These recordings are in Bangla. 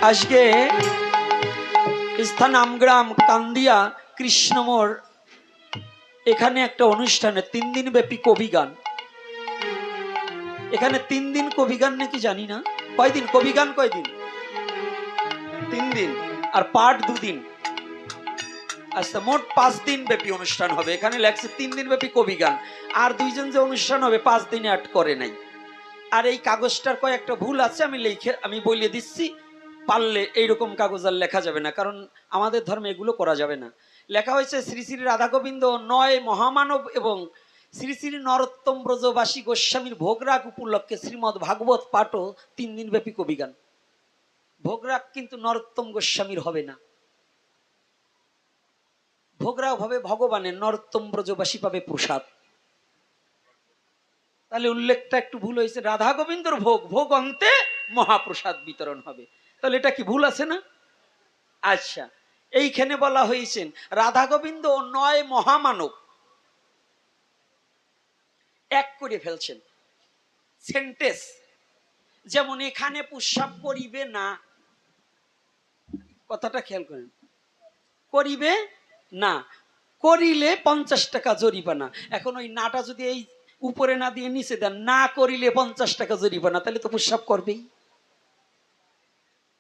আজকে স্থান আমগ্রাম কান্দিয়া কৃষ্ণমোড় এখানে একটা অনুষ্ঠানে 3 দিন ব্যাপী কবি গান। এখানে 3 দিন কবি গান নাকি জানি না, কয়দিন কবি গান, কয়দিন 3 দিন, আর পাঠ 2 দিন। আচ্ছা, মোট 5 দিন ব্যাপী অনুষ্ঠান হবে। এখানে লেখছে 3 দিন ব্যাপী কবি গান, আর 2 জন যে অনুষ্ঠান হবে 5 দিনে অ্যাড করে নাই। আর এই কাগজটার কয়েকটা ভুল আছে, আমি বলে দিচ্ছি, পারলে এইরকম কাগজ আর লেখা যাবে না, কারণ আমাদের ধর্মে এগুলো করা যাবে না। লেখা হয়েছে শ্রী শ্রী রাধা গোবিন্দ 9 মহামানব এবং শ্রী শ্রী নরোত্তম ব্রজবাসী গোস্বামীর ভোগরাগ উপলক্ষে শ্রীমদ্ ভাগবত পাঠও 3 দিন ব্যাপী কবি গান। ভোগরাগ কিন্তু নরোত্তম গোস্বামীর হবে না, ভোগরাগ হবে ভগবানের, নরোত্তম ব্রজবাসী পাবে প্রসাদ। তাহলে উল্লেখটা একটু ভুল হয়েছে, রাধা গোবিন্দর ভোগ, ভোগ অন্তে মহাপ্রসাদ বিতরণ হবে। তাহলে এটা কি ভুল আছে না? আচ্ছা, এইখানে বলা হয়েছে রাধা গোবিন্দ 9 মহামানব এক করে ফেলছেন সেন্টেন্স। যেমন এখানে প্রস্রাব করিবে না, কথাটা খেয়াল করেন, করিবে না, করিলে 50 টাকা জরিমানা। এখন ওই নাটা যদি এই উপরে না দিয়ে নিচে দেন, না করিলে 50 টাকা জরিমানা, তাহলে তো প্রস্রাব করবেই।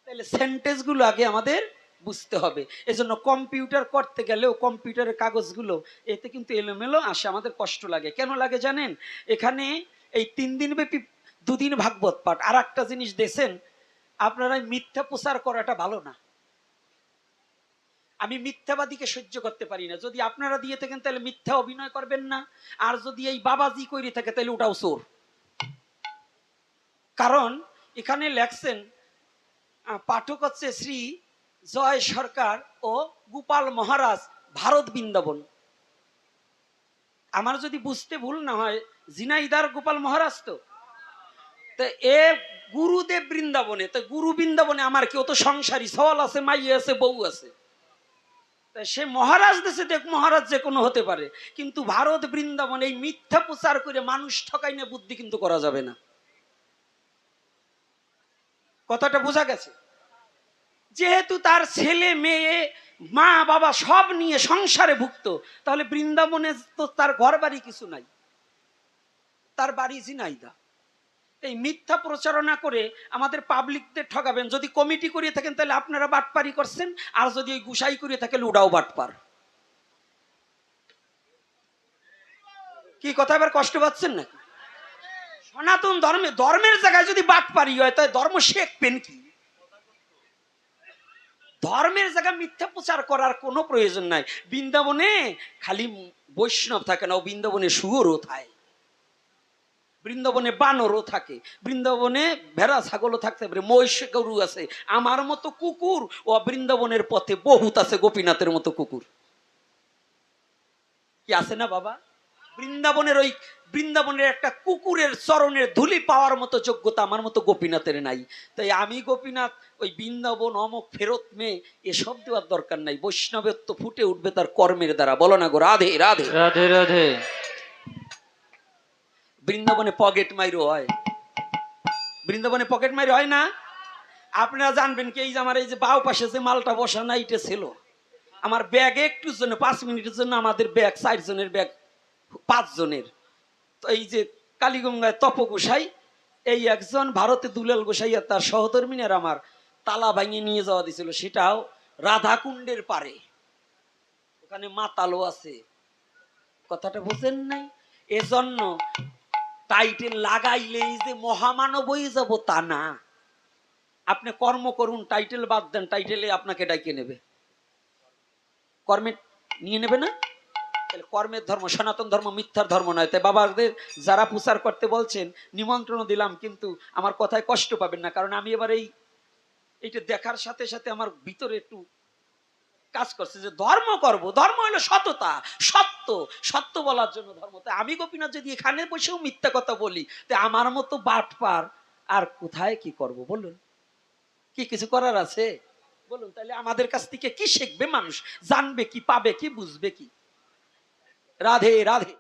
তাহলে সেন্টেন্স গুলো আগে আমাদের বুঝতে হবে। এজন্য কম্পিউটার করতে গেলেও কম্পিউটারের কাগজগুলো এতে কিন্তু এলোমেলো আসে, আমাদের কষ্ট লাগে। কেন লাগে জানেন? এখানে এই 3 দিন ব্যাপী 2 দিন ভাগবত পাঠ। আর একটা জিনিস দেখছেন, আপনারা মিথ্যা প্রচার করাটা ভালো না। আমি মিথ্যাবাদীকে সহ্য করতে পারি না। যদি আপনারা দিয়ে থাকেন তাহলে মিথ্যা অভিনয় করবেন না, আর যদি এই বাবাজি করে থাকে তাহলে ওটাও চোর। কারণ এখানে লেখছেন, পাঠক হচ্ছে শ্রী জয় সরকার ও গোপাল মহারাজ, ভারত বৃন্দাবন। আমার যদি বুঝতে ভুল না হয় জিনাইদার গোপাল মহারাজ তো এ গুরুদেব বৃন্দাবনে। তো গুরু বৃন্দাবনে আমার কেউ তো সংসারী সওয়াল আছে, মাইয়ে আছে, বউ আছে। সে মহারাজ দেশে দেখ, মহারাজ যে কোনো হতে পারে, কিন্তু ভারত বৃন্দাবন এই মিথ্যা প্রচার করে মানুষ ঠকাই না বুদ্ধি কিন্তু করা যাবে না। কথাটা বোঝা গেছে? যেহেতু তার ছেলে মেয়ে মা বাবা সব নিয়ে সংসারে ভুক্ত, তাহলে বৃন্দাবনে তো তার ঘর বাড়ি কিছু নাই, তার বাড়ি ঝিনাইদা। এই মিথ্যা প্রচারণা করে আমাদের পাবলিকদের ঠকাবেন। যদি কমিটি করিয়ে থাকেন তাহলে আপনারা বাটপারি করছেন, আর যদি ওই গুসাই করিয়ে থাকে ওটাও বাটপার। কি কথা এবার কষ্ট পাচ্ছেন না? সনাতন ধর্মের জায়গায় যদি বাটপারি হয় তাই ধর্ম শিখবেন কি? ধর্মের জায়গায় মিথ্যা প্রচার করার কোনো প্রয়োজন নাই। বৃন্দাবনে খালি বৈষ্ণব থাকে না, বৃন্দাবনে শুয়োরও থাকে, বৃন্দাবনে বানরও থাকে, বৃন্দাবনে ভেড়া ছাগলও থাকতে পারে, মহিষ গরু আছে, আমার মতো কুকুর ও বৃন্দাবনের পথে বহুত আছে, গোপীনাথের মতো কুকুর কি আছে না বাবা? বৃন্দাবনের একটা কুকুরের চরণের ধুলি পাওয়ার মতো যোগ্যতা আমার মতো গোপীনাথের নাই। তাই আমি গোপীনাথ ওই বৃন্দাবন অমুক ফেরত মেয়ে এসব দেওয়ার দরকার নাই। বৈষ্ণবের তো ফুটে উঠবে তার কর্মের দ্বারা। বলো না গো রাধে রাধে রাধে রাধে। বৃন্দাবনে পকেট মাইরো হয়, বৃন্দাবনে পকেট মাইরো হয় না? আপনারা জানবেন কি, এই যে আমার এই যে বাও পাশে যে মালটা বসা না, এটা ছিল আমার ব্যাগে একটু জন্য 5 মিনিটের জন্য আমাদের ব্যাগ 4 জনের ব্যাগ 5 জনের। তো এই যে কালীগঙ্গায় তপ গোসাই, এই একজন ভারতে দুলাল গোসাই আর তার সহধর্মিনীর আমার তালা ভাঙিয়ে নিয়ে যাওয়া দিয়েছিল, সেটাও রাধাকুণ্ডের পারে, ওখানে মাতালও আছে। কথাটা বুঝেন নাই? এজন্য টাইটেল লাগাইলেই যে মহামানব হয়ে যাব তা না। আপনি কর্ম করুন, টাইটেল বাদ দেন, টাইটেলে আপনাকে ডাইকে নেবে, কর্মে নিয়ে নেবে না। কর্মের ধর্ম সনাতন ধর্ম, মিথ্যার ধর্ম নয়। তাই বাবাদের যারা প্রচার করতে বলছেন নিমন্ত্রণ দিলাম, কিন্তু আমার কথায় কষ্ট পাবেন না, কারণ আমি এবার এইটা দেখার সাথে সাথে আমার ভিতরে একটু কাজ করছে যে ধর্ম করব। ধর্ম হলো সততা, সত্য, সত্য বলার জন্য ধর্ম। তাই আমি গোপীনাথ যদি এখানে বসেও মিথ্যা কথা বলি, তাই আমার মতো বাটপার আর কোথায় কি করব বলুন? কি কিছু করার আছে বলুন? তাহলে আমাদের কাছ থেকে কি শিখবে মানুষ? জানবে কি, পাবে কি, বুঝবে কি? রাধে রাধে।